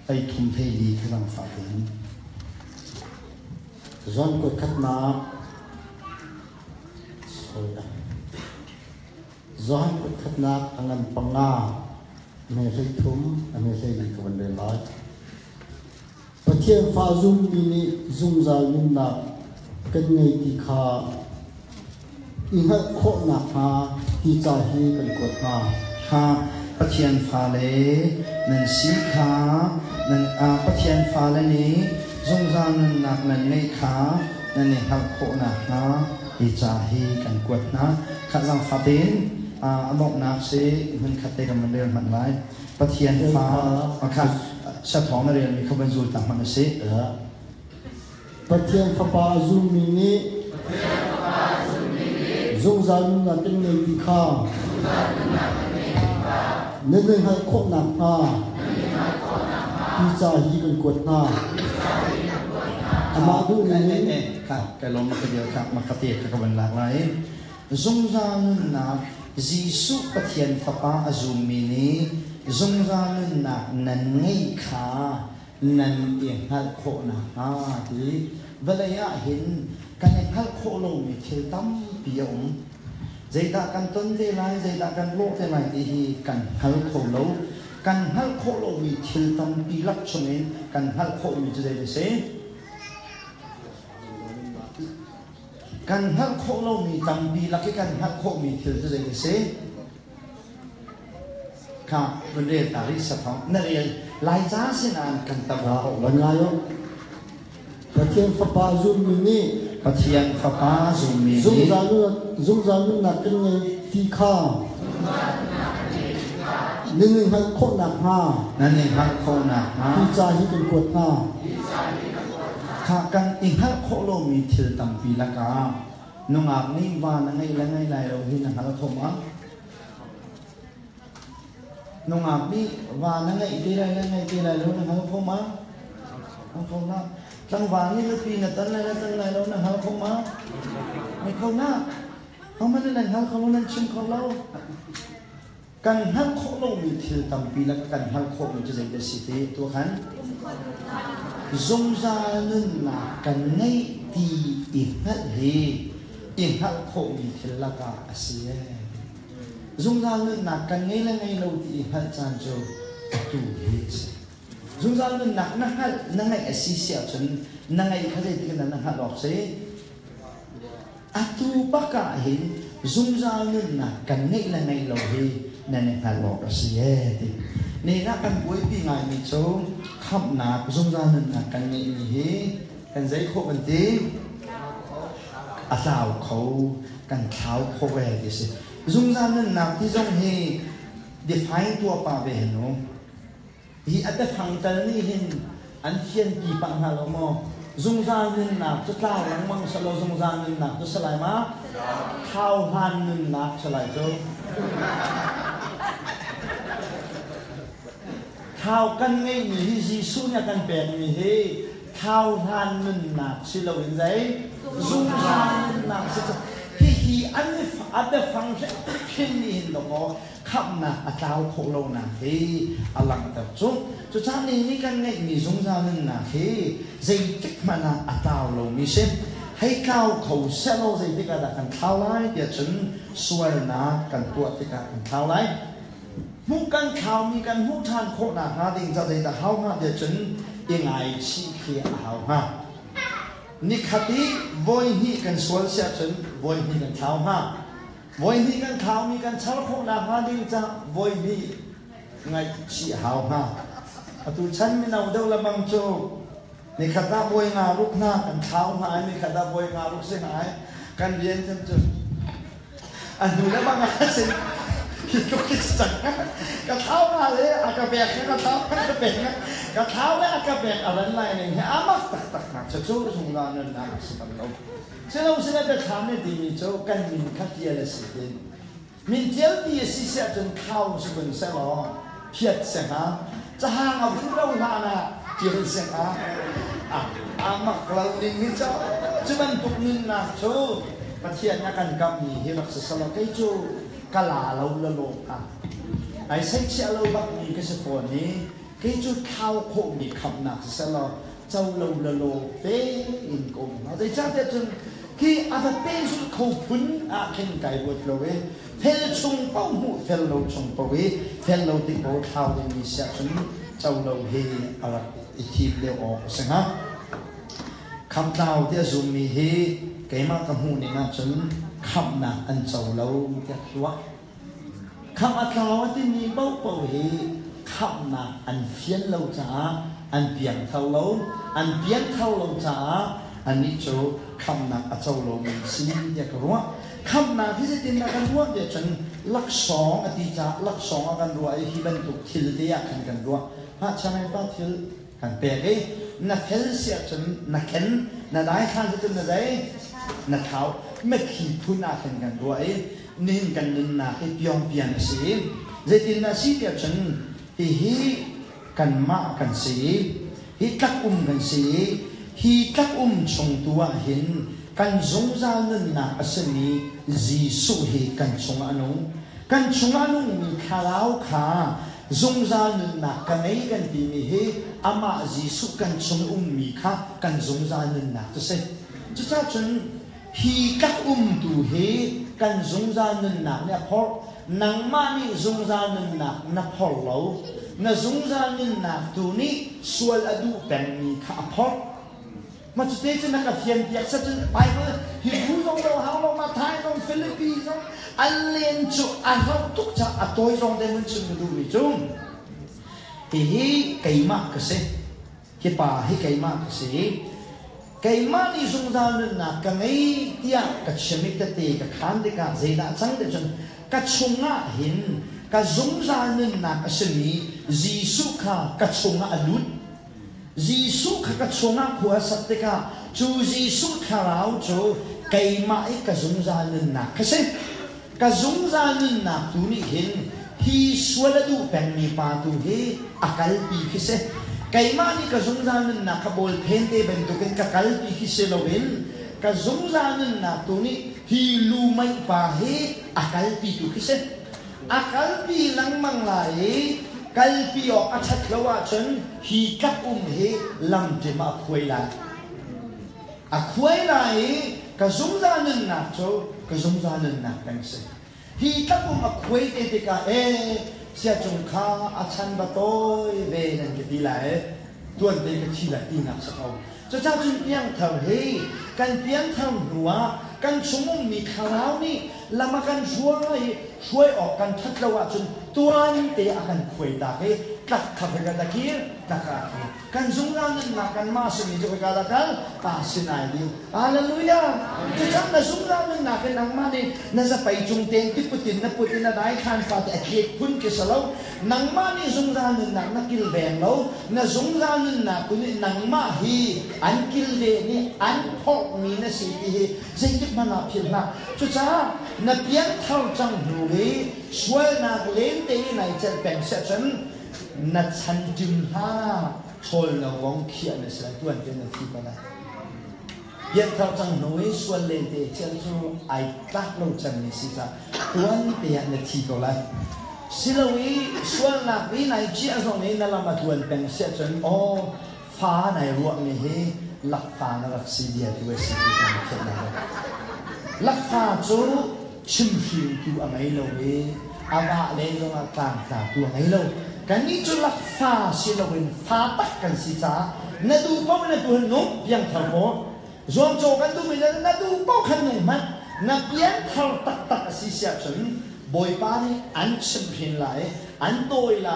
ai thum thei li thang fa tin zon ko khatna soya zon ko khatna angan panga me sei thum ame sei li ko le lai pathian fa zum ni zum za lim na kan nei ti kha i ha kho na ha hi cha hi kan ko na ha pathian fa le nan si kha nan a pathian fa le ni zum za nan nak nan nei kha nan ne ha kho na ha hi cha hi kan ko na kha zang fa tin amok na se hun khatte kam man le man lai pathian fa kha sa thong na rian mi khaban zu ta man se pathian fa pa zum mi ni zum za nun na tin nei ti kha nên nên hay khổ nặng ha khi cha hi cần quật ha mà du này cái lồng cái điều khác mà cái tiệt cái vấn lạc lại dung ra nên là Giêsu bắt hiện pháp pa azumini dung ra nên là nên ngay khá nên yên hay khổ nặng ha thì vậy là hiện cái này hay khổ lâu mình thiếu tâm biếng dây ta cần tuân thế này dây ta cần lỗ thế này thì cần hal khổ lâu cần hal khổ lâu vì thiếu tâm bị lắc cho nên cần hal khổ vì cho dây sẽ cần hal khổ lâu vì tâm bị lắc cái cần hal khổ vì thiếu cho dây sẽ cả vấn đề ta đi sắp phong này lại giá xin ăn cần tập khổ lần này không Pathian fa pa zum ni pathian fa pa zum ni zum za nu na kan ngai ti kha ning han kho na ha nan ning han kho na ha ti cha hi kan kot na kha kan ing han kho lo mi thil tam pi la ka nu ngak ni wa na ngai la ngai lai ro hi na ha kho ma nu ngak ni wa na ngai ti lai la ngai ti lai ro na ha kho ma kho na Tăng vàng như cái pin là tân này đâu là hao không má mày không na không mấy lần hao không nên chim không lâu cần hao khổ lâu mình thì tầm pi là cần hao khổ mình cho dạy để sĩ thế tôi khán dùng ra nên là cần ngay thì ít hết gì ít hao khổ mình thì là cả sĩ dùng ra nên là cần ngay là ngay lâu thì hết chan cho tu hết dùng ra nên nặng nặng này xí xẻo chân nặng này cái gì thì cái nặng lọt xí tu bác cả hiện dùng ra nên là cần ngay là ngay lọt đi nên là lọt xí thì nên là cần cuối bị ngày mình số khắp nạp dùng ra nên là cần ngay gì cần giấy khô cần tí thảo khâu cần tháo khô về thì gì dùng ra nên nạp thì dùng thì define tua pa về nó hi at the phangtal ni hin an thian pi pang ha lo mo zung zan nin na chu tlaw lang mang sa lo zung zan nin na chu salai ma thao han nin na salai cho thao kan ngei ni hi Giêsu nya kan pe ni hi thao han nin na si lo in dai zung zan nin na hi an at the function pin ni hin lo mo khắp na atao khổ lâu na thì alang tập trung cho cha này cái này mi dùng ra nên là thì dây tích mà na atao lâu mi xem hay cao khẩu xe lâu dây tích là cần thao lái để chấn xuôi na cần tuột thì cần thao lái mu cần thao mi cần mu than khổ na ha định ra dây ta hao ha để chấn yên ai chi khi hao ha nikhati voi hi cần xuôi xe chấn voi hi cần thao ha voi hi kan thao mi kan chal kho na ha ding cha voi hi ngai chi hao ha atu chan mi nau deu la bang cho ni khata voi nga ruk na kan thao ha ni khata voi nga ruk se ngai kan rian chan chu anu la bang ha se ki ko ki chang ka thao na le a ka be ka thao ka be ka thao le a ka be a lan lai ni ha ma tak tak na chu chu sung na na na se ban lo sẽ lâu sẽ là tham này thì mình cho cần mình khắc kia là sự tình mình thiếu thì sẽ sẽ chân khao sự mình sẽ lo thiệt sẽ hả cha hàng ở bên đâu là nè thiệt sẽ hả mặc lâu đi mình cho chứ mình tục mình là cho mà thiệt nha cần cầm gì thì mặc sẽ lo cái chỗ cả là lâu là lâu ai sẽ lâu bắt mình cái sự phồn này cái chút khao khổ bị khẩm nạc sẽ là châu lâu là lô phê in cùng nó thấy chắc thế khi à phải bê chút khẩu phun à khen cái vượt lâu ấy phê chung bao mũ phê lâu chung bao ấy phê lâu thì bao khao thì mình sẽ chung châu lâu hề à là ít thêm đều ổ sẽ ha khẩm tàu thì dùng mi hề cái mà cái hũ này là chung khẩm nạc ăn châu lâu thì quá khẩm à tàu thì mi bao bao hề khẩm nạc ăn phiền lâu chả ăn biển thâu lâu ăn biển thâu lâu chả anh đi chỗ khăm nạc ở châu lô mình xin đi cái ruộng khăm nạc thì sẽ tin là cái ruộng để chân lắc sóng ởที่จะlắc sóng ở cái ruộng ấy khi bên tục thiêu đi à cái ruộng ha cho nên bao thiêu cái bể cái na phèn sẽ chân na kén na đái khăn sẽ chân na đấy na tháoไม่ขี้พุ่นà cái ruộng ấy nên cái nên na cái biong biang sĩ để tin là sĩ để chân thìกันมากันสีฮิตักกันสีฮิตักชงตัวเห็นกันสงสารนั่นนักอสนีจีสุเฮกันชงอนุกันชงอนุมีขาลาวขาสงสารนั่นนักกันไอ้กันที่มีเฮอามาจีสุกันชงมีขากันสงสารนั่นนักจะเสร็จจะจ้าจนฮิตักตัวเฮกันสงสารนั่นนักเนี่ยพอนังมานี่สงสารนั่นนักนับพอเราna zungza nin na tu ni sual adu pen mi kha phot ma chute chen na ka fian piak sa chen bible hi bu zong lo how lo ma thai zong philippines zong allen chu a hau tuk cha a toy zong de mun chung du mi chung ti hi kai ma ka se ki pa hi kai ma ka se kai ma ni zungza nin na ka ngai tia ka chemi ta te ka khan de ka zeina chang de chen ka chunga hin ka zungza nin na ka se ni Giêsu kha kachonga alut Giêsu kha kachonga khua satteka chu Giêsu kha rao chu kai mai ka zungza nin na kase ka zungza nin na tu ni hin hi swala du pen mi pa tu he akal pi kise kai ma ni ka zungza nin na ka bol phen te ben tu ken ka kal pi kise lovin ka zungza nin na tu ni hi lu mai pa he akal pi tu kise akal pi lang mang lai kalpi o achat lawa chen hi kap he lam te ma khoi la a khoi la ka zungza nin na cho ka zungza nin na kan se hi kap a khoi te ka sia chung kha achan ba toi ve nan ke di la tuan te ka chi la ti na sa au cho cha chung piang thau he kan piang thau nuwa kan chungum mi kharau ni lama kanช่วยออกกันทัดละว่าจนตัวนี้เตะกันคุยตาเฮ้ตักขับไปกันตะเกียตักกันสงสารนั่นนักกันมาสนิทจะไปกันละกันตาสินายดิวฮาเลลูยาจะจำนะสงสารนั่นนักกันนังมาเนี่ยน่าจะไปจงเตงที่ปุตินนะปุตินนะได้ขันฟ้าแต่เกียรพุ่นเกษเรานังมาเนี่ยสงสารนั่นนักนักกิลแวงเราน่ะสงสารนั่นนักคนนี้นังมาฮีอันกิลเวนี่อันพอกมีนะสิฮีเจ๊ที่มันนับเพียงนะจะจ้านับเพียงเท่าจังหูช่วยนักเล่นเตะในจะแบ่งเสร็จนัดฉันจึงหาชนเราวงเขียนในสายตัวเป็นนาทีก็ได้ยันเท่าจังหนุ่ยส่วนเล่นเตะเจ้าชูไอ้ตักเราจังในสิจ้าตัวเตะนาทีก็ได้สิเราวิส่วนนักวิในเจ้าตรงนี้นั่นเรามาตัวแบ่งเสร็จฟ้าในรวมนี่เฮหลักฟ้าในหลักสีเดียด้วยสีเดียวกันเท่านั้นหลักฟ้าจูชิมฟิวตัวอะไรเราอาวะเลยลงมาต่างตัวอะไรเรากันนี้จุลักฟ้าสิเราเป็นฟ้าตักกันสิจ้านาดูเป้าในตัวนุ่มเพียงเท่าหมดรวมโจกันดูไม่ได้นาดูเป้าขนมมันนาเพียงเท่าตักสิเสียจนบ่อยป้านี่อันชิมฟินไหลอันโดยไหล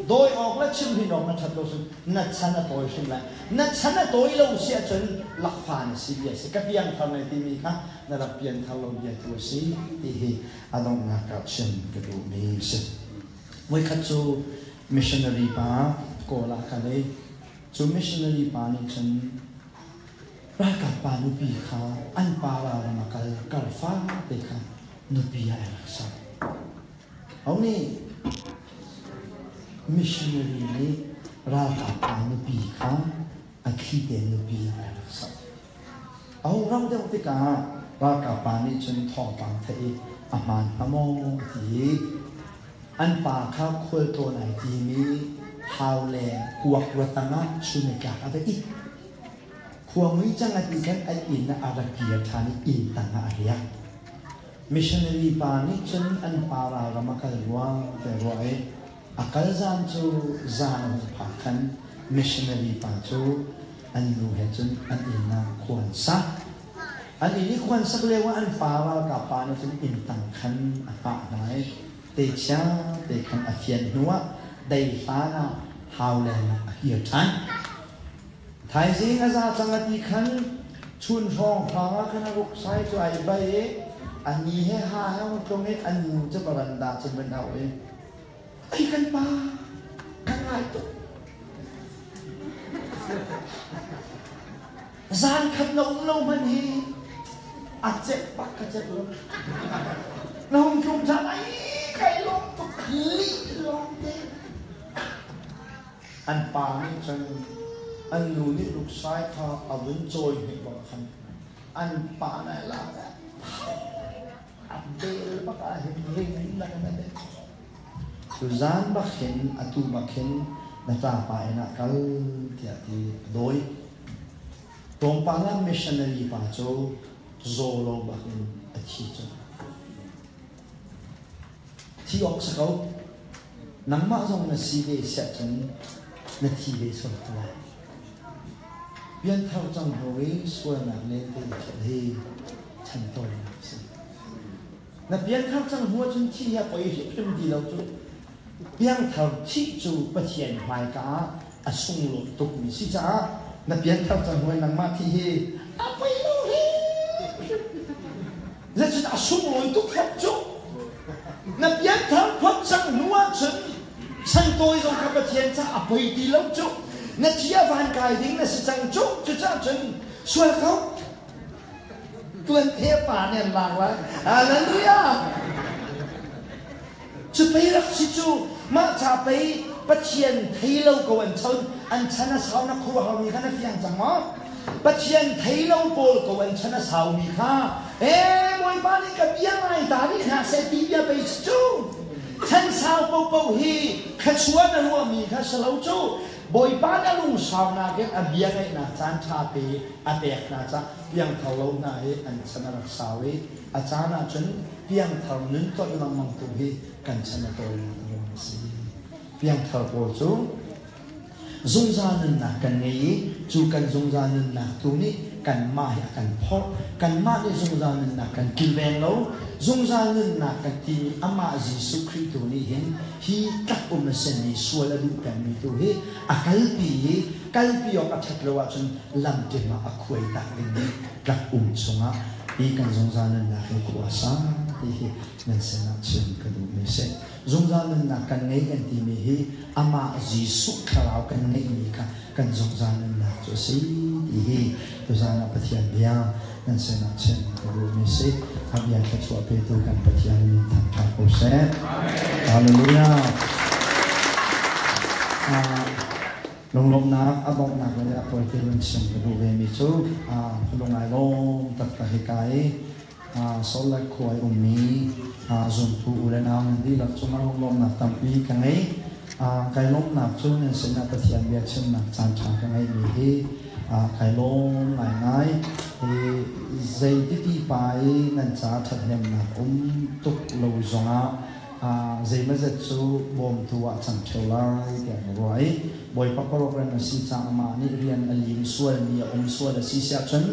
โดยออกและชิมฟินออกมาชัดโดสุนัดฉันโดยชิมไหลนัดฉันโดยเราเสียจนลักฟ้านี่สิเบียสิกับเพียงเท่าในที่มีค่ะนั่นเราเปลี่ยนทางลมเย็นตัวสีที่อันนั้นนักการเชื่อมกระดูกมีสิวันขัดจูมิชชันนารีป้าโกลาคันเลยจูมิชชันนารีป้านี่ฉันรักกับป้านุปีค่ะอันป้าเรามากัลฟ้าเด็กค่ะนุปีอะไรสักเอานี่มิชชันนารีนี่รักกับป้านุปีค่ะอันคิดเด่นนุปีอะไรสักเอาเราเดี๋ยวติการักกับป้านี่ฉันทอปังเทอามันอโมทีอันป่าข้าวคุยตัวไหนทีมี ฮาวเลกวกวัตงะชุนกาอะไรอีกความวิจังอดีกันอินนะอารักเกียร์ทานิอินต่างอะไรมิชชันนารีปานิจนอันปารากรรมการว่าแต่ว่าอาการจานจูจานของพักกันมิชชันนารีปาจูอันรู้เหตุจนอันอินนะควรสักอันนี้ควรสักเรียกว่าอันปารากับปานิจนอินต่างกันปะไหนเตช่าเตขันอภิญหัวได้ฟานาฮาวเลนเฮียทันไทยสิงอาจารย์จังหวัดที่ขันชุนทองพาคณะลูกชายจ่ายใบอันนี้ให้หาให้ตรงนี้อันนู้จะบรันดาจะเป็นเอาเองไอ้กันป้ากันไงตุ๊จานขับน้องน้องมันฮีอาจจะปักอาจจะลงน้องคงจะไอ้ใครลงตุ๊กลีลงเด้อันป้านี่จังอันนู้นี่ลูกชายเขาเอาเงินโจยให้บอกคันอันป้าเนี่ยล่ะอันเดลบักอาเห็นเรื่องนี้นั่นนั่นเองสุจานบักเห็นอตุบักเห็นนักตาไปนักกัลที่ที่โดยตรงปาลามิชชันนารีป่าโจโซโลบักเห็นอธิจที่ออกสกัดนังมาส่งนักสีเกษจนนักทีเกษสุดท้ายเพียงเท่าจังหัวส่วนนักเล่นที่จะให้ฉันโตนักสินับเพียงเท่าจังหัวจนที่ไปจนดีเราจุเพียงเท่าที่จูปะเทียนหมายกาอสุงโลตุกมิสิจ้านับเพียงเท่าจังหัวนังมาที่อาไปโลเฮและจะอสุงโลตุกขับจุนับเพียงเท่าพักจังหัวจนฉันโตยตรงกับปะเทียนจ้าอาไปดีเราจุนักเที่ยวฟันกายดิ้งนักสิจังจุจะจ้าจนช่วยเขาตัวเทพป่าเนี่ยหลังละอาเลลูยาจะไปรักสิจูมาจะไปปะเทียนไทยเราก็วันชนอันชนะสาวนักครัวเขามีข้านักเที่ยงจังมั้งปะเทียนไทยเราโปลก็วันชนะสาวมีข้ามวยบ้านนี้กับยังไงตานี่หาเศรษฐีเบียไปจูฉันสาวเป่าฮีขัดชวนนะรัวมีข้าสลาวจูบอยบ้านนั้นลุงสาวนาเก็บอาเบียงไอ้นาจานชาปีอาเตกนาจ้าเพียงเท่าเราหน้าเออันชนะรักษาไว้อาจารย์น่ะจนเพียงเท่านั้นก็ยังมั่งตัวเฮกันชนะตัวเองตัวสิเพียงเท่าโปรจูจงจานึนนักกันนี้จูกันจงจานึนนักตัวนี้กันมาอยากกันพอกันมาในจงจานึนนักกันกินแรงเราจงจานึนนักกันที่อามาจิสุคริสต์นี้เห็นฮีตักอุมเซนีสวลดูกันมีตัวเฮอากัลปีออกอัฐเราจนลำเจมาอควยตักนี้ตักสงะอีกันจงจานึนนักขวาสามที่นั่นเสนาเชิงกระดูกไม่เสร็จจงจานึนนักกันไงกันที่มีเฮอามาจิสุครากันไงมีกันจงจานึนนักจุสีที่ตัวจานะปฏิญาณเบียนั่นเสนาเชิงกระดูกไม่เสร็จทำอย่างแค่ชัวเปตูกันปฏิญาณมีทางการโปรเซสฮาเลลูยาลงน้ำอบนักเลยพอที่มันเชิงกระดูกมีชุกลงไหลลงตัดกระหิกายโซลคอยมีจุนผูอุเรนาวนั่นดีหลักจุมาลงนักตั้มปีกันไงไก่ลงนักจุนนั่นเสนาปฏิญาณเบียเช่นนักจานชากันไงมีที่ไก่ลงง่ายใจที่ไปนั่นจะทัดเห็นนักตุกโลจงใจมันจะจูบอมตัวจังเทลายแก่รวยบ่อยพักรบเรียนสิจางมานี่เรียนอลิมส่วนมีส่วนสิเสียจน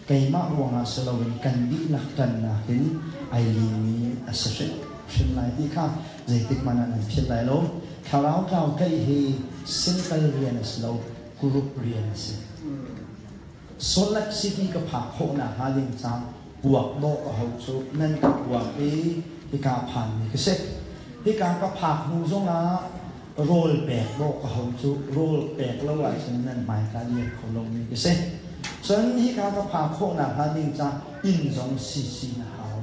ไก่มาหวงสลาวินกันดีหลักกันนะเห็นไอลีมีอาศัยชิมไหลที่ข้าใจติดมันนั่นชิมไหลลงข่าวเราไก่เฮสิงเกิลเรียนสลาวกรุ๊ปเรียนสิโซลักซิตี้กับผักโหนาหาลิงจางบวกโลกเขาจูนั่นกับบวกที่การผ่านนี่ก็เซ็ตที่การกับผักหูจงละโรลแบกโลกเขาจูโรลแบกแล้วว่าฉะนั้นหมายการเรียนของลงนี่ก็เซ็ตส่วนที่การกับผักโหนาหาลิงจางอินจงซีนะฮาว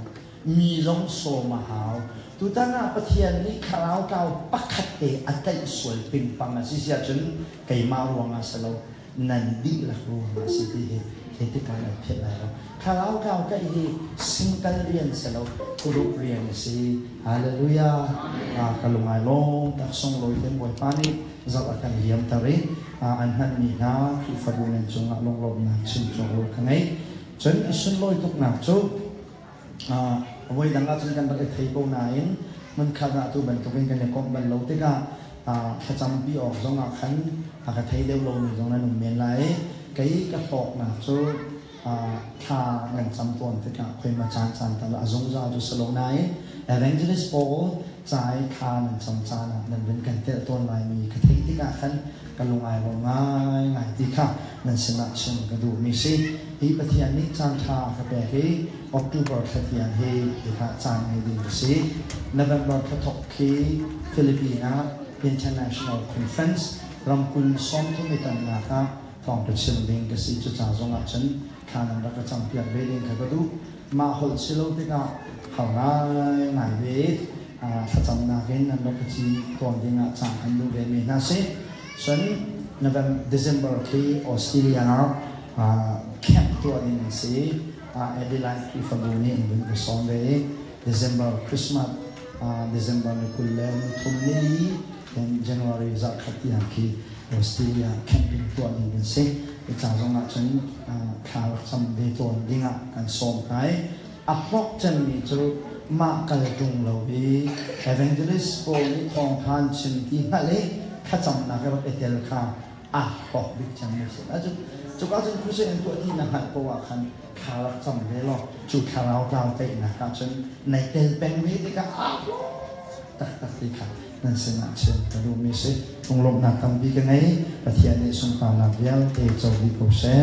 มีจงโซมาฮาวตุตานาปะเทียนนี่คราวเก่าปักขัดเตะอันใจสวยปิงปังสิเสียจนไก่มารวงอาสลานันดีละรวงอาสิที่ เหตุการณ์เพียรแล้วข้าเราก้าวใกล้สิงกันเรียนเสร็จแล้วกุรุเรียนสิฮาเลลูยากะลุงไอลงตักส่งลอยเต็มบอยปานีจับกันเยี่ยมตารีอันหันมีนาที่ฝบุญจงลงลมนักชิมจงลงข้างในจนสุนลอยตุกหนักจุไว้ดังนั้นจนกันไปไทยโบนายมันขนาดตัวเป็นตัวเป็นกันเนี่ยก็เป็นเราที่ก็ประจำปีออกจงอ่ะขันหากไทยเดียวลงจงนั้นหนุ่มเมียนไหลไก่กระปอกหนักจุท่าเงินจำตัวที่ก็เคยมาจานแต่ละจงจะจุสโลนายEvangelist Paul ใจท่าเงินจำจานนั่นเป็นกันเตะตัวไหนมีกระทิที่ก็ขันกันลงไอ้ลงง่ายที่ค่ะนั่นสนับสนุนกระดูมีสิที่ประเทศนี้จางท่ากระเบะOctober 30 ให้ที่ค่ะจางในดีสิ November กระทบที่ฟิลิปปินส์ International Conference รำคุณซ้อมทุ่มกันนะคะทองประชิมลิงก์สิจุดจางจงอ่ะฉันขานันรักจำเปียกเวลิงกระดูมาหดสิโลที่ก็เขาง่ายเวทประจำนาเกนนั่นเราก็จีก่อนที่งานจางอันดูเวมีน่าสิส่วน November December ที่ออสเตรเลียนะแคมป์ตัวนี้สิAdelaide ที่ฝรั่งนี่เป็นผู้สอนเลย December Christmas December นี่คุณเล่นทุ่มนี้ dan January จะขัดที่อังกฤษออสเตรเลียแคมปิ้งตัวนี้เป็นสิจางจงอ่ะฉันข่าวจำเวทตัวนี้อ่ะกันส่งไปอัปบอกจันมีจุดมากันจุงเราวี Evangelist Paul นี่ทองพันชิมที่นั่นเลยข้าจำนะครับว่าเอเดลค่ะบอกบิ๊กจังเลยสิจุกอาจารย์คุยเองตัวที่นะครับเพราะว่าคันข่าวจำได้หรอกจุดข่าวเราเตะนะครับฉันในเต็นเป็นวิธีการตัดที่ค่ะนั่นสินะเช่นแต่ดูมีสิตรงลมหนักตั้งปีกันไงประเทศนี้สงครามนักเดียวเอเจ้าวิโกเซ่